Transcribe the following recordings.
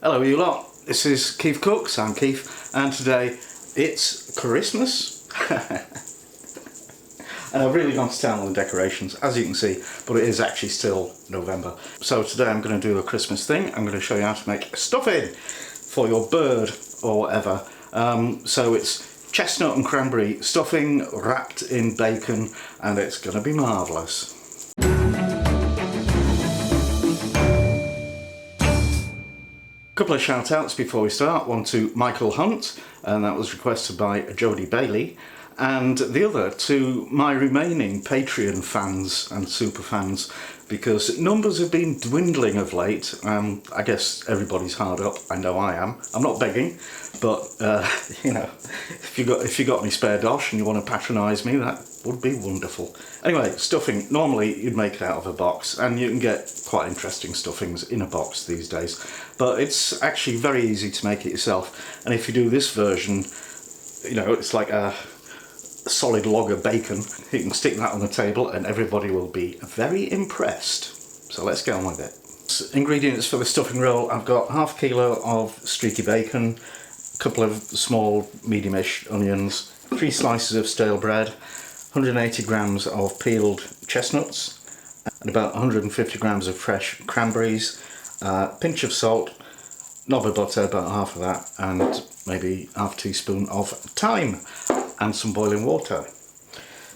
Hello you lot, this is KeefCooks, I'm Keef, and today it's Christmas. And I've really gone to town on the decorations, as you can see, but it is actually still November. So today I'm going to do a Christmas thing. I'm going to show you how to make stuffing for your bird or whatever. So it's chestnut and cranberry stuffing wrapped in bacon, and it's going to be marvellous. Couple of shout outs before we start. One to Michael Hunt, and that was requested by Jodie Bailey, and the other to my remaining Patreon fans and super fans, because numbers have been dwindling of late. I guess everybody's hard up. I know I am. I'm not begging, but you know, if you got any spare dosh and you want to patronise me, that would be wonderful. Anyway, stuffing. Normally you'd make it out of a box, and you can get quite interesting stuffings in a box these days. But it's actually very easy to make it yourself. And if you do this version, you know, it's like a solid log of bacon. You can stick that on the table and everybody will be very impressed. So let's get on with it. Ingredients for the stuffing roll: I've got ½ kilo of streaky bacon, a couple of small medium-ish onions, 3 slices of stale bread, 180 grams of peeled chestnuts, and about 150 grams of fresh cranberries, pinch of salt, knob of butter, about half of that, and maybe ½ teaspoon of thyme, and some boiling water.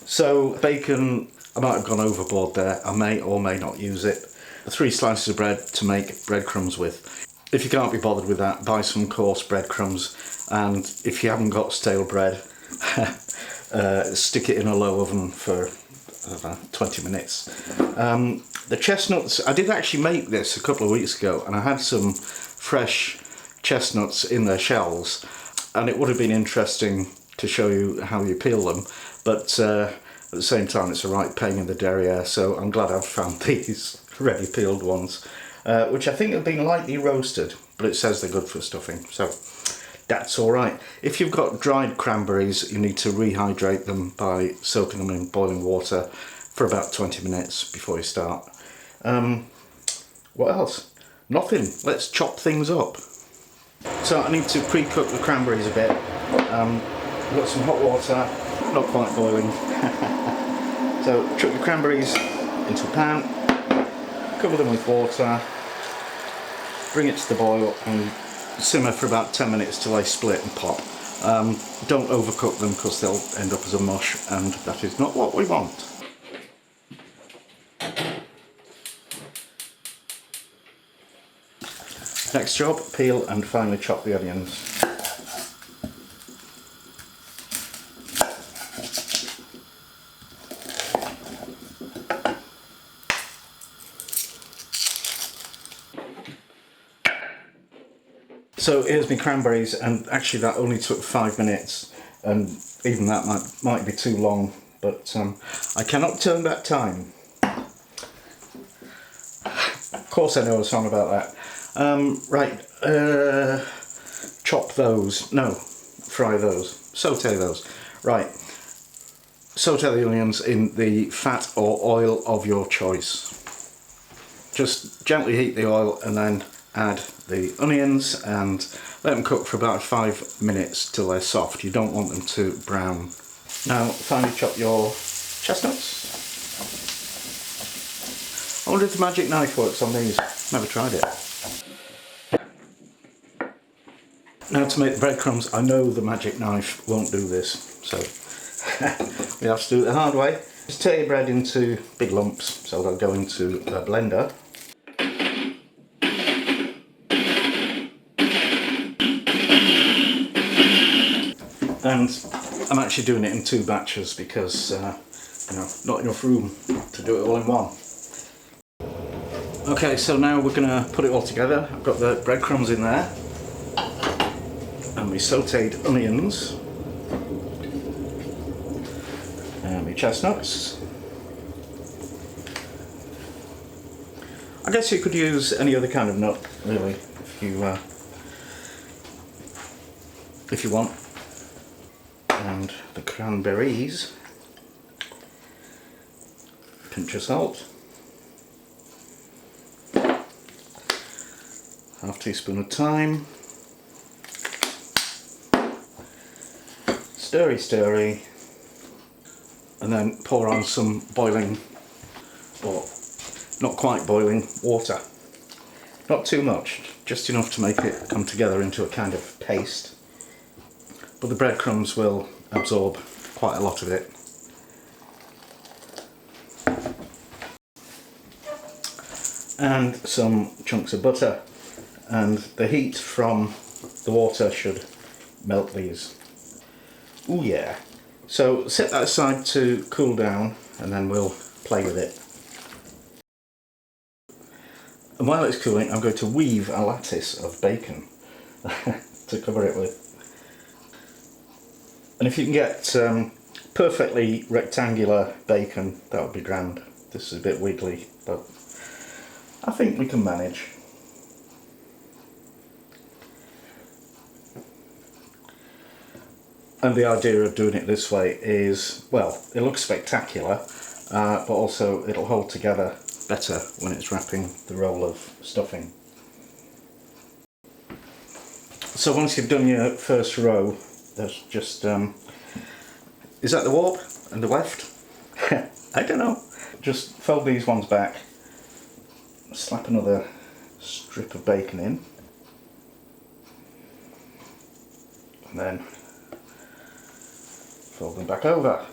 So bacon, I might have gone overboard there. I may or may not use it. 3 slices of bread to make breadcrumbs with. If you can't be bothered with that, buy some coarse breadcrumbs, and if you haven't got stale bread, stick it in a low oven for 20 minutes. The chestnuts, I did actually make this a couple of weeks ago, and I had some fresh chestnuts in their shells, and it would have been interesting to show you how you peel them, but at the same time it's a right pain in the derriere, so I'm glad I've found these ready peeled ones, which I think have been lightly roasted, but it says they're good for stuffing, so that's alright. If you've got dried cranberries, you need to rehydrate them by soaking them in boiling water for about 20 minutes before you start. What else? Nothing. Let's chop things up. So I need to pre-cook the cranberries a bit. I've got some hot water, not quite boiling. So chuck the cranberries into a pan, cover them with water, bring it to the boil and simmer for about 10 minutes till they split and pop. Don't overcook them because they'll end up as a mush, and that is not what we want. Next job, peel and finely chop the onions. So here's my cranberries, and actually that only took 5 minutes, and even that might be too long, but I cannot turn back time. Of course I know a song about that. Chop those, no, fry those, saute those. Right, saute the onions in the fat or oil of your choice. Just gently heat the oil and then add the onions and let them cook for about 5 minutes till they're soft. You don't want them to brown. Now finely chop your chestnuts. I wonder if the magic knife works on these. Never tried it. Now to make the breadcrumbs, I know the magic knife won't do this, so we have to do it the hard way. Just tear your bread into big lumps, so they'll go into a blender. And I'm actually doing it in 2 batches because, you know, not enough room to do it all in one. Okay, so now we're going to put it all together. I've got the breadcrumbs in there, and my sautéed onions, and my chestnuts. I guess you could use any other kind of nut, really, if you want. And the cranberries, pinch of salt, half teaspoon of thyme, stirry stirry, and then pour on some boiling, or not quite boiling, water. Not too much, just enough to make it come together into a kind of paste. But the breadcrumbs will absorb quite a lot of it. And some chunks of butter, and the heat from the water should melt these. Ooh yeah. So set that aside to cool down and then we'll play with it. And while it's cooling, I'm going to weave a lattice of bacon to cover it with. And if you can get perfectly rectangular bacon, that would be grand. This is a bit wiggly, but I think we can manage. And the idea of doing it this way is, well, it looks spectacular, but also it'll hold together better when it's wrapping the roll of stuffing. So once you've done your first row, there's just, is that the warp and the weft? I don't know. Just fold these ones back, slap another strip of bacon in, and then fold them back over.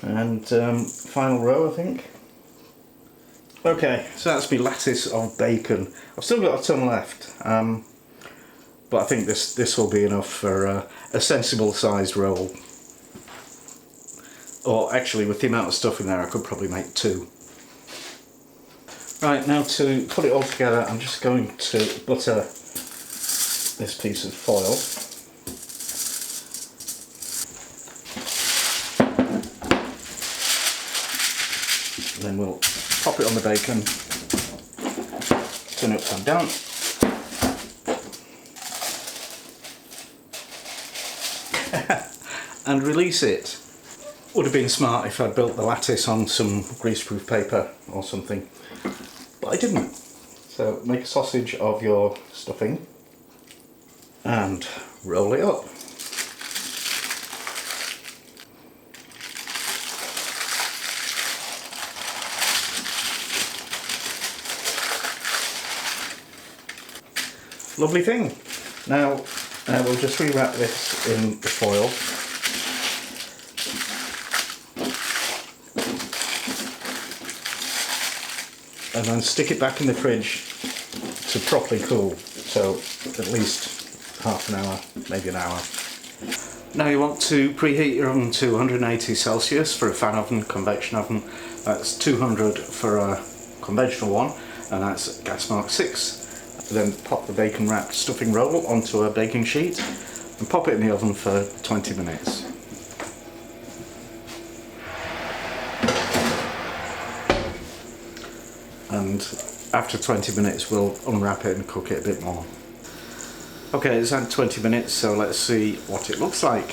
And final row, I think. Okay, so that's my lattice of bacon. I've still got a ton left, but I think this will be enough for a sensible sized roll. Or actually, with the amount of stuff in there, I could probably make 2. Right, now to put it all together, I'm just going to butter this piece of foil. Then we'll pop it on the bacon, turn it upside down, and release it. Would have been smart if I'd built the lattice on some greaseproof paper or something, but I didn't. So make a sausage of your stuffing and roll it up. Lovely thing. Now we'll just rewrap this in the foil. And then stick it back in the fridge to properly cool, so at least half an hour, maybe an hour. Now you want to preheat your oven to 180 Celsius for a fan oven, convection oven. That's 200 for a conventional one, and that's gas mark 6. Then pop the bacon wrapped stuffing roll onto a baking sheet and pop it in the oven for 20 minutes. And after 20 minutes we'll unwrap it and cook it a bit more. Okay, it's had 20 minutes, so let's see what it looks like.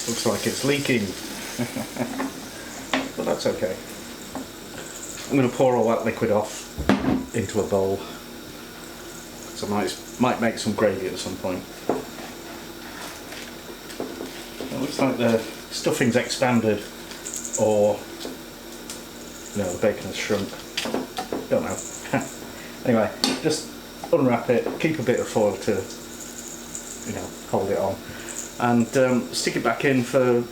Looks like it's leaking. But that's okay. I'm going to pour all that liquid off into a bowl, so I might make some gravy at some point. It looks like the stuffing's expanded, or no, the bacon has shrunk. Don't know. Anyway, just unwrap it, keep a bit of foil to, hold it on, and stick it back in for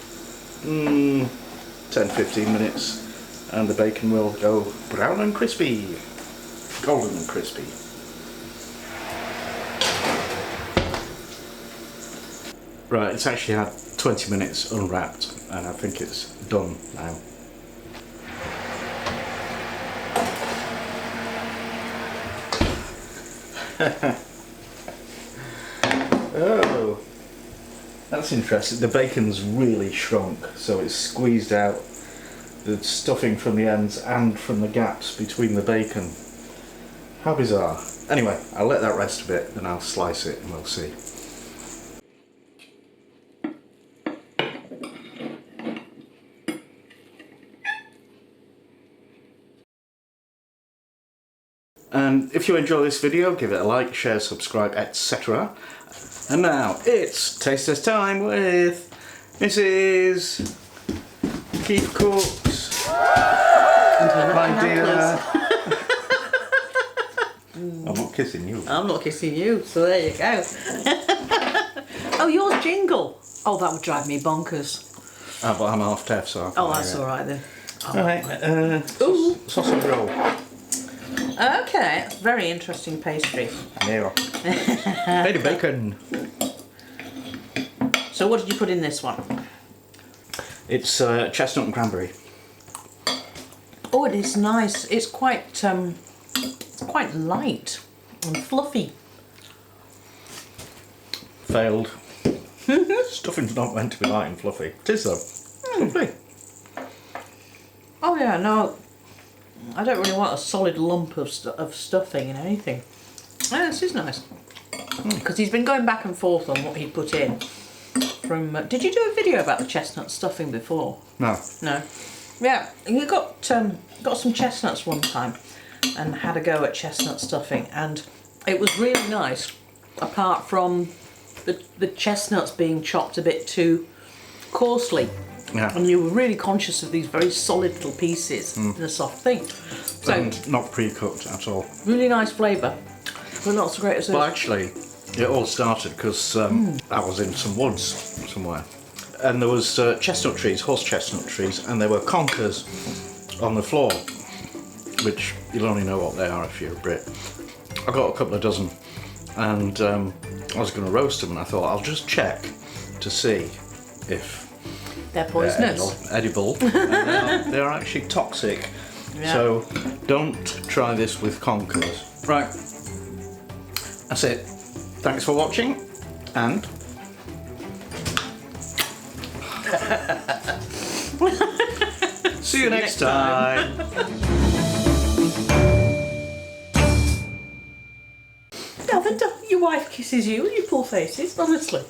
10-15 minutes, and the bacon will go brown and crispy, golden and crispy. Right, it's actually had 20 minutes unwrapped, and I think it's done now. Oh, that's interesting. The bacon's really shrunk, so it's squeezed out the stuffing from the ends and from the gaps between the bacon. How bizarre. Anyway, I'll let that rest a bit and I'll slice it and we'll see. And if you enjoy this video, give it a like, share, subscribe, etc. And now it's taste test time with Mrs. KeefCooks. My dear. I'm not kissing you. I'm not kissing you, so there you go. Oh, yours jingle. Oh, that would drive me bonkers. Oh, but I'm half deaf, so I can't Oh, that's hear it. alright then. Alright, Ooh. sausage roll. Okay, that's very interesting pastry. Yeah. Lady bacon. So what did you put in this one? It's chestnut and cranberry. Oh, it is nice. It's quite light and fluffy. Failed. Stuffing's not meant to be light and fluffy. It is though. Fluffy. Oh yeah, no, I don't really want a solid lump of stuffing in anything. Oh, this is nice. Because he's been going back and forth on what he put in. From did you do a video about the chestnut stuffing before? No. No. Yeah, you got some chestnuts one time and had a go at chestnut stuffing, and it was really nice. Apart from the chestnuts being chopped a bit too coarsely. Yeah. And you were really conscious of these very solid little pieces in a soft thing. So, And not pre-cooked at all. really nice flavour. But not so great as Well, those. actually, it all started because I was in some woods somewhere. And there was chestnut trees, horse chestnut trees, and there were conkers on the floor, which you'll only know what they are if you're a Brit. I got a couple of dozen, and I was going to roast them, and I thought I'll just check to see if They're poisonous. edible. And they're actually toxic. Yeah. So don't try this with conkers. Right. That's it. Thanks for watching, and see you next time. Now, your wife kisses you and you pull faces, honestly.